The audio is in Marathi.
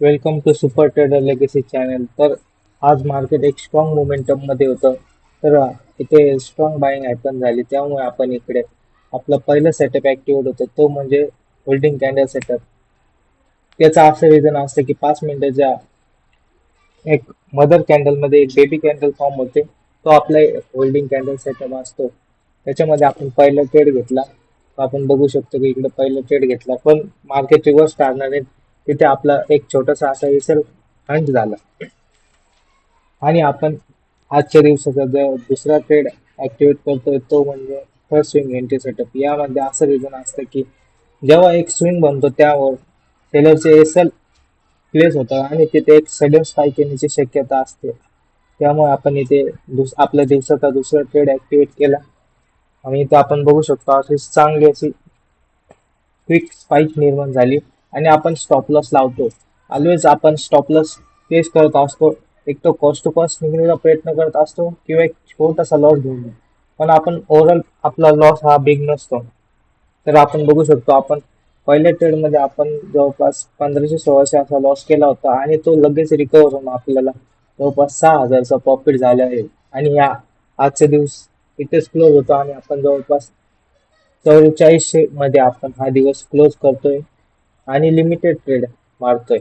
Welcome to super trader legacy channel. तर आज मार्केट एक स्ट्रॉंग मोमेंटम मध्ये होतं. तर इथे स्ट्रॉंग बाईंग हॅपन झाली, त्यामुळे आपण इकडे आपलं पहिलं सेटअप ऍक्टिव्हेट होतं, तो म्हणजे होल्डिंग कॅन्डल सेटअप. त्याचं असं रिझन असतं की 5 मिनिटाच्या एक मदर कॅन्डल मध्ये एक बेबी कॅन्डल फॉर्म होते. तो आपला होल्डिंग कॅन्डल सेटअप असतो. त्याच्यामध्ये आपण पहिला ट्रेड घेतला. तर आपण बघू शकतो की इकडे पहिला ट्रेड घेतला, पण मार्केट रिव्हर्स टाळणार तिथे आपला एक छोटासा असा इसल हंट झाला. आणि आपण आजच्या दिवसाचा जो दुसरा ट्रेड ऍक्टिव्हेट करतोय तो म्हणजे फर्स्ट स्विंग एंट्री सेटअप. यामध्ये असं रिझन असतं की जेव्हा एक स्विंग बनतो त्यावर सेलरचे एसल प्लेस होतं आणि तिथे एक सडन स्पाइक येण्याची शक्यता असते. त्यामुळे आपण इथे आपल्या दिवसाचा दुसरा ट्रेड ऍक्टिव्हेट केला आणि इथे आपण बघू शकतो अशी चांगली अशी क्विक स्पाइक निर्माण झाली आणि आपण स्टॉप लॉस लावतो. ऑलवेज आपण स्टॉप लॉस फेस करत असतो. एक तो कॉस्ट टू कॉस्ट निघण्याचा प्रयत्न करत असतो किंवा एक छोटासा लॉस घेऊन येतो. पण आपण ओव्हरऑल आपला लॉस हा बिग नसतो. तर आपण बघू शकतो आपण पहिल्या ट्रेड मध्ये आपण जवळपास 1500-1600 असा लॉस केला होता आणि तो लगेच रिकव्हर होऊन आपल्याला जवळपास 6000चा प्रॉफिट झाला आहे. आणि या आजचे दिवस इथेच क्लोज होतो आणि आपण जवळपास 4400 मध्ये आपण हा दिवस क्लोज करतोय आणि लिमिटेड ट्रेड मारतोय.